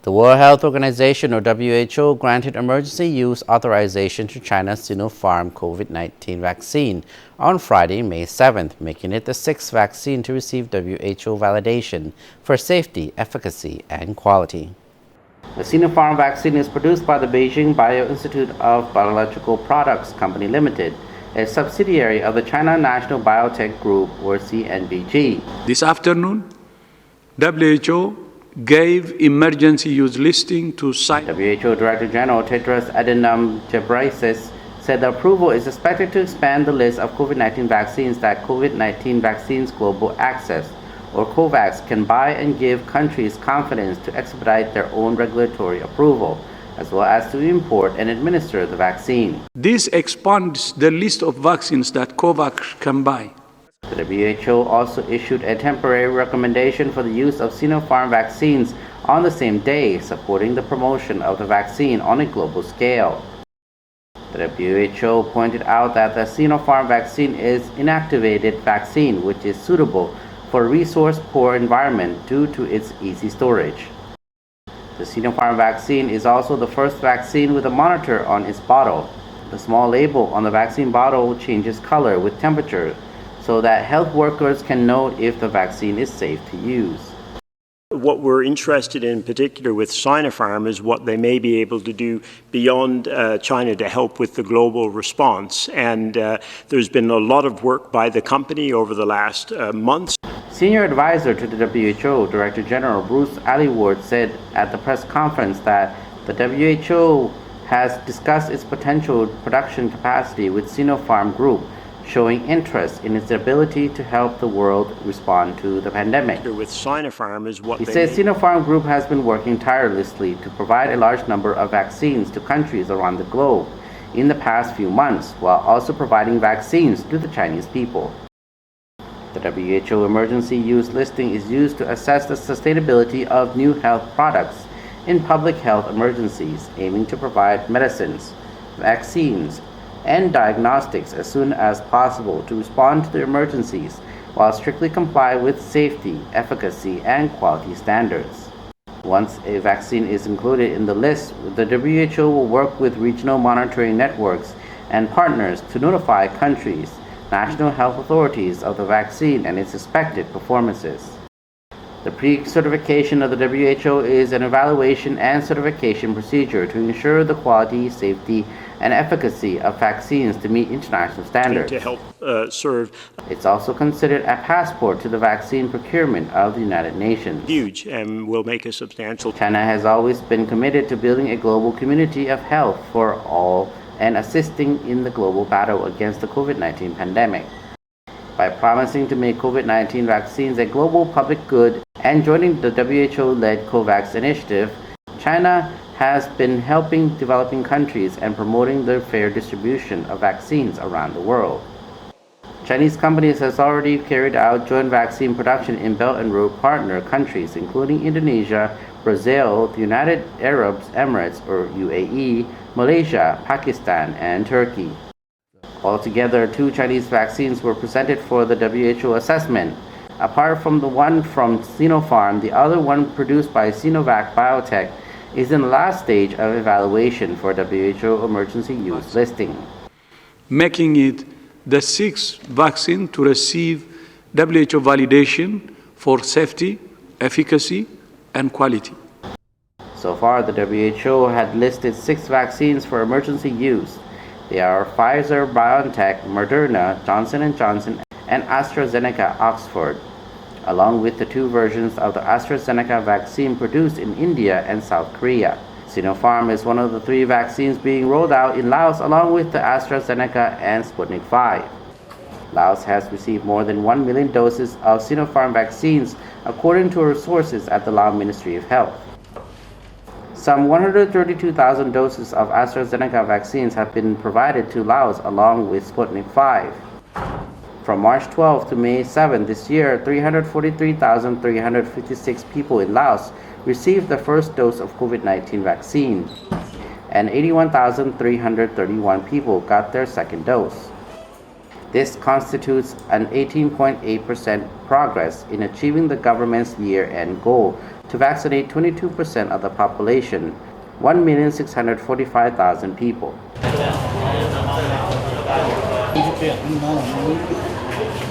The World Health Organization, or WHO, granted emergency use authorization to China's Sinopharm COVID-19 vaccine on Friday, May 7th, making it the sixth vaccine to receive WHO validation for safety, efficacy, and quality. The Sinopharm vaccine is produced by the Beijing Bio-Institute of Biological Products Company Limited, a subsidiary of the China National Biotech Group, or CNBG. This afternoon, WHO gave emergency use listing to WHO Director General Tedros Adhanom Ghebreyesus said the approval is expected to expand the list of COVID-19 vaccines that COVID-19 Vaccines Global Access, or COVAX, can buy and give countries confidence to expedite their own regulatory approval, as well as to import and administer the vaccine. This expands the list of vaccines that COVAX can buy. The WHO also issued a temporary recommendation for the use of Sinopharm vaccines on the same day, supporting the promotion of the vaccine on a global scale. The WHO pointed out that the Sinopharm vaccine is an inactivated vaccine which is suitable for a resource-poor environment due to its easy storage. The Sinopharm vaccine is also the first vaccine with a monitor on its bottle. The small label on the vaccine bottle changes color with temperature, so that health workers can know if the vaccine is safe to use. What we're interested in particular with Sinopharm is what they may be able to do beyond China to help with the global response. And there's been a lot of work by the company over the last months. Senior advisor to the WHO, Director General Bruce Aylward, said at the press conference that the WHO has discussed its potential production capacity with Sinopharm Group, showing interest in its ability to help the world respond to the pandemic. With Sinopharm is what he says Sinopharm Group has been working tirelessly to provide a large number of vaccines to countries around the globe in the past few months, while also providing vaccines to the Chinese people. The WHO emergency use listing is used to assess the sustainability of new health products in public health emergencies, aiming to provide medicines, vaccines, and diagnostics as soon as possible to respond to the emergencies while strictly comply with safety, efficacy, and quality standards. Once a vaccine is included in the list, the WHO will work with regional monitoring networks and partners to notify countries, national health authorities of the vaccine and its expected performances. The pre-certification of the WHO is an evaluation and certification procedure to ensure the quality, safety, and efficacy of vaccines to meet international standards. To help serve. It's also considered a passport to the vaccine procurement of the United Nations. Huge and will make a substantial. China has always been committed to building a global community of health for all and assisting in the global battle against the COVID-19 pandemic. By promising to make COVID-19 vaccines a global public good and joining the WHO-led COVAX initiative, China has been helping developing countries and promoting the fair distribution of vaccines around the world. Chinese companies have already carried out joint vaccine production in Belt and Road partner countries, including Indonesia, Brazil, the United Arab Emirates, or UAE, Malaysia, Pakistan, and Turkey. Altogether, 2 Chinese vaccines were presented for the WHO assessment. Apart from the one from Sinopharm, the other one produced by Sinovac Biotech is in the last stage of evaluation for WHO emergency use listing, making it the sixth vaccine to receive WHO validation for safety, efficacy, and quality. So far, the WHO had listed 6 vaccines for emergency use. They are Pfizer, BioNTech, Moderna, Johnson & Johnson, and AstraZeneca Oxford, along with the 2 versions of the AstraZeneca vaccine produced in India and South Korea. Sinopharm is one of the 3 vaccines being rolled out in Laos, along with the AstraZeneca and Sputnik V. Laos has received more than 1 million doses of Sinopharm vaccines, according to sources at the Lao Ministry of Health. Some 132,000 doses of AstraZeneca vaccines have been provided to Laos along with Sputnik V. From March 12 to May 7 this year, 343,356 people in Laos received the first dose of COVID-19 vaccine, and 81,331 people got their second dose. This constitutes an 18.8% progress in achieving the government's year-end goal to vaccinate 22% of the population, 1,645,000 people.